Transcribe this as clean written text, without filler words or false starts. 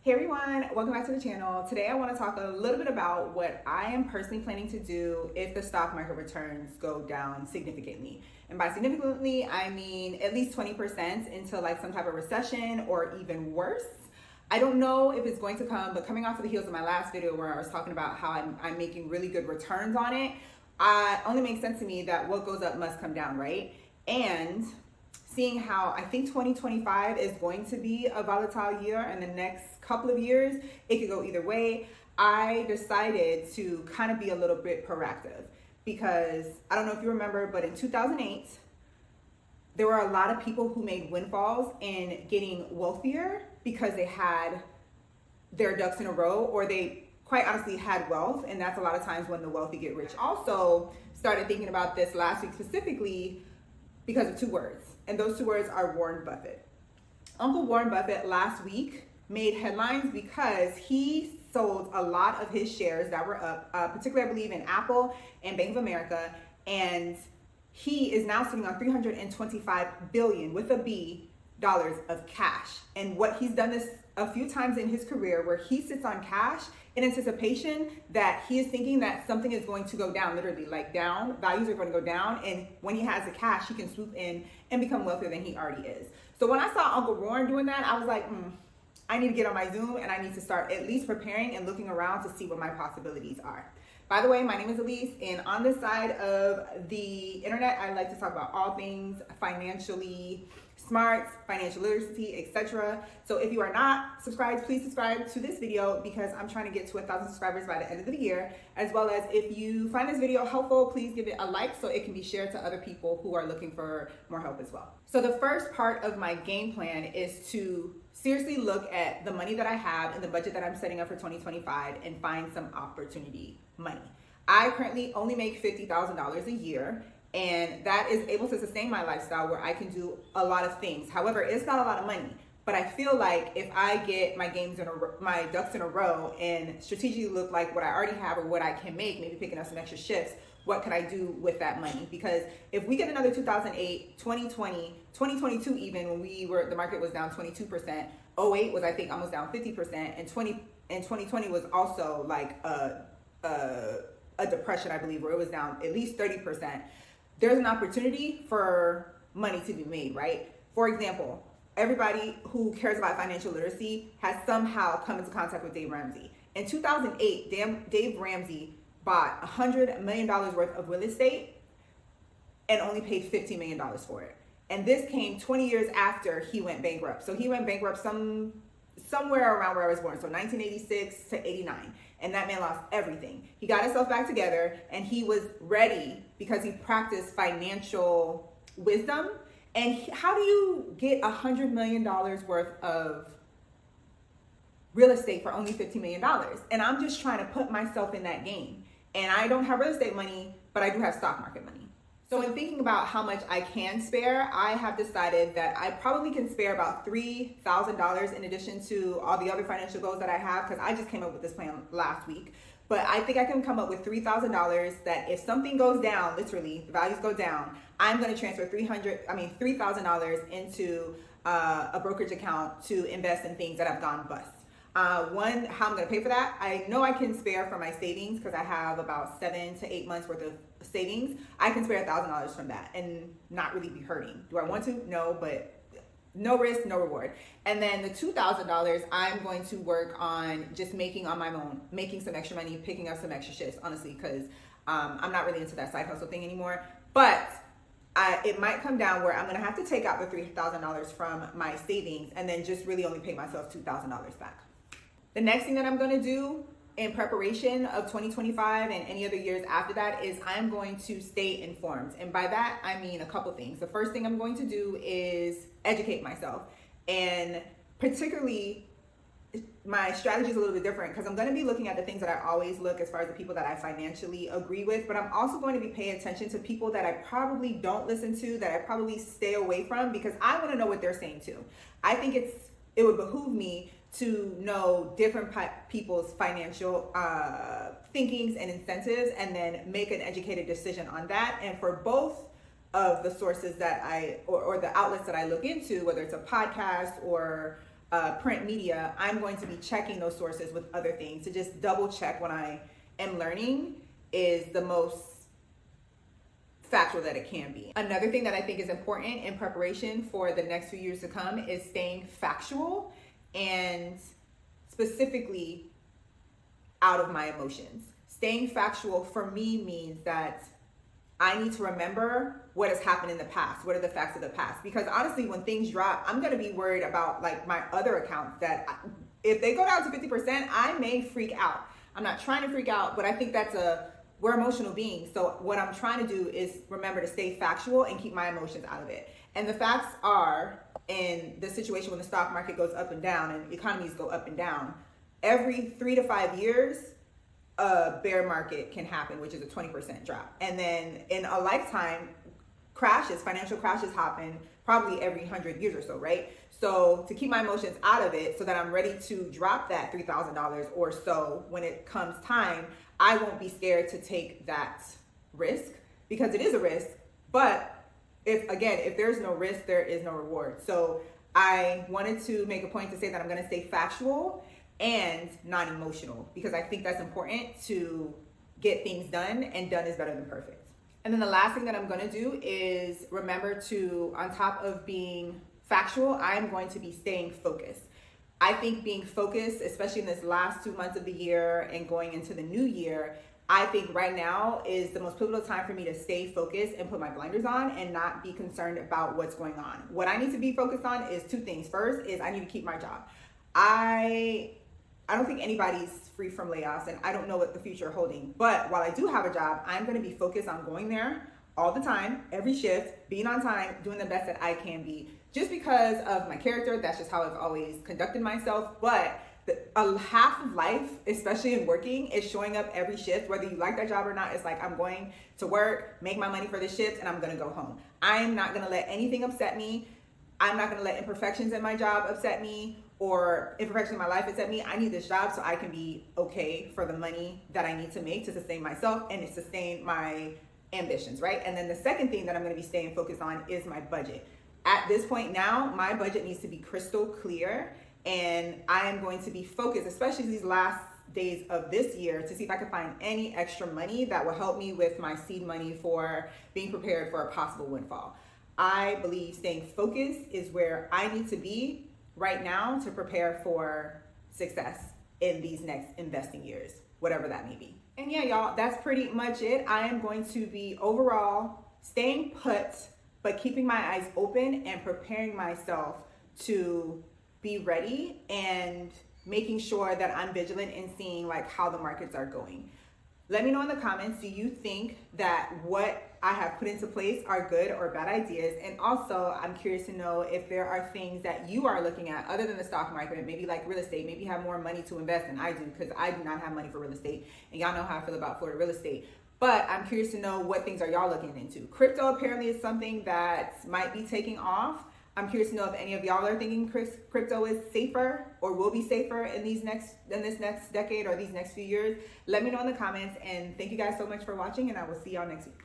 Hey everyone, welcome back to the channel. Today I want to talk a little bit about what I am personally planning to do if the stock market returns go down significantly. And by significantly, I mean at least 20% into like some type of recession or even worse. I don't know if it's going to come, but coming off of the heels of my last video where I was talking about how I'm making really good returns on it, it only makes sense to me that what goes up must come down, right? And seeing how I think 2025 is going to be a volatile year in the next couple of years, it could go either way. I decided to kind of be a little bit proactive because I don't know if you remember, but in 2008, there were a lot of people who made windfalls and getting wealthier because they had their ducks in a row, or they quite honestly had wealth, and that's a lot of times when the wealthy get rich. Also started thinking about this last week specifically because of two words, and those two words are Warren Buffett. Uncle Warren Buffett last week made headlines because he sold a lot of his shares that were up, particularly I believe in Apple and Bank of America, and he is now sitting on $325 billion with a B dollars of cash. And what he's done this a few times in his career where he sits on cash in anticipation that he is thinking that something is going to go down, literally like down, values are going to go down, and when he has the cash, he can swoop in and become wealthier than he already is. So when I saw Uncle Warren doing that, I was like, I need to get on my Zoom and I need to start at least preparing and looking around to see what my possibilities are. By the way, my name is Elise, and on this side of the internet, I like to talk about all things financially smart, financial literacy, etc. So if you are not subscribed, please subscribe to this video because I'm trying to get to 1,000 subscribers by the end of the year. As well as if you find this video helpful, please give it a like so it can be shared to other people who are looking for more help as well. So the first part of my game plan is to seriously look at the money that I have and the budget that I'm setting up for 2025 and find some opportunity money. I currently only make $50,000 a year, and that is able to sustain my lifestyle where I can do a lot of things. However, it's not a lot of money, but I feel like if I get my my ducks in a row and strategically look like what I already have or what I can make, maybe picking up some extra shifts, what can I do with that money? Because if we get another 2008, 2020, 2022 even, when the market was down 22%, 08 was I think almost down 50%, and 2020 was also like a depression, I believe, where it was down at least 30%. There's an opportunity for money to be made, right? For example, everybody who cares about financial literacy has somehow come into contact with Dave Ramsey. In 2008, Dave Ramsey bought $100 million worth of real estate and only paid $15 million for it. And this came 20 years after he went bankrupt. So he went bankrupt somewhere around where I was born, so 1986 to 89. And that man lost everything. He got himself back together and he was ready because he practiced financial wisdom. And how do you get $100 million worth of real estate for only $15 million? And I'm just trying to put myself in that game. And I don't have real estate money, but I do have stock market money. So in thinking about how much I can spare, I have decided that I probably can spare about $3,000 in addition to all the other financial goals that I have, because I just came up with this plan last week. But I think I can come up with $3,000 that if something goes down, literally, the values go down, I'm going to transfer $3,000 into a brokerage account to invest in things that have gone bust. One, how I'm going to pay for that. I know I can spare from my savings because I have about 7 to 8 months worth of savings. I can spare $1,000 from that and not really be hurting. Do I want to? No, but no risk, no reward. And then the $2,000 I'm going to work on just making on my own, making some extra money, picking up some extra shifts, honestly, because I'm not really into that side hustle thing anymore. But it might come down where I'm going to have to take out the $3,000 from my savings and then just really only pay myself $2,000 back. The next thing that I'm going to do in preparation of 2025 and any other years after that is I'm going to stay informed. And by that, I mean a couple things. The first thing I'm going to do is educate myself. And particularly, my strategy is a little bit different because I'm going to be looking at the things that I always look as far as the people that I financially agree with. But I'm also going to be paying attention to people that I probably don't listen to, that I probably stay away from, because I want to know what they're saying too. I think it would behoove me to know different people's financial thinkings and incentives and then make an educated decision on that. And for both of the sources that or the outlets that I look into, whether it's a podcast or print media, I'm going to be checking those sources with other things to just double check when I am learning is the most factual that it can be. Another thing that I think is important in preparation for the next few years to come is staying factual and specifically out of my emotions. Staying factual for me means that I need to remember what has happened in the past. What are the facts of the past? Because honestly, when things drop, I'm going to be worried about like my other accounts that if they go down to 50%, I may freak out. I'm not trying to freak out, but I think we're emotional beings. So what I'm trying to do is remember to stay factual and keep my emotions out of it. And the facts are, in the situation when the stock market goes up and down and economies go up and down, every 3 to 5 years, a bear market can happen, which is a 20% drop. And then in a lifetime, financial crashes happen probably every 100 years or so, right? So to keep my emotions out of it so that I'm ready to drop that $3,000 or so when it comes time, I won't be scared to take that risk because it is a risk. But if there's no risk, there is no reward. So I wanted to make a point to say that I'm going to stay factual and non-emotional because I think that's important to get things done, and done is better than perfect. And then the last thing that I'm going to do is remember to, on top of being factual, I'm going to be staying focused. I think being focused, especially in this last 2 months of the year and going into the new year, I think right now is the most pivotal time for me to stay focused and put my blinders on and not be concerned about what's going on. What I need to be focused on is two things. First is I need to keep my job. I don't think anybody's free from layoffs, and I don't know what the future is holding. But while I do have a job, I'm going to be focused on going there all the time, every shift, being on time, doing the best that I can be. Just because of my character, that's just how I've always conducted myself. But a half of life, especially in working, is showing up every shift, whether you like that job or not. It's like, I'm going to work, make my money for the shift, and I'm going to go home. I'm not going to let anything upset me. I'm not going to let imperfections in my job upset me, or imperfections in my life upset me. I need this job so I can be okay for the money that I need to make to sustain myself and to sustain my ambitions, right? And then the second thing that I'm going to be staying focused on is my budget. At this point now, my budget needs to be crystal clear, and I am going to be focused, especially these last days of this year, to see if I can find any extra money that will help me with my seed money for being prepared for a possible windfall. I believe staying focused is where I need to be right now to prepare for success in these next investing years, whatever that may be. And yeah, y'all, that's pretty much it. I am going to be overall staying put, but keeping my eyes open and preparing myself to be ready and making sure that I'm vigilant in seeing like how the markets are going. Let me know in the comments, do you think that what I have put into place are good or bad ideas? And also, I'm curious to know if there are things that you are looking at other than the stock market, maybe like real estate, maybe you have more money to invest than I do, because I do not have money for real estate. And y'all know how I feel about Florida real estate. But I'm curious to know what things are y'all looking into. Crypto apparently is something that might be taking off. I'm curious to know if any of y'all are thinking crypto is safer or will be safer in this next decade or these next few years. Let me know in the comments, and thank you guys so much for watching, and I will see y'all next week.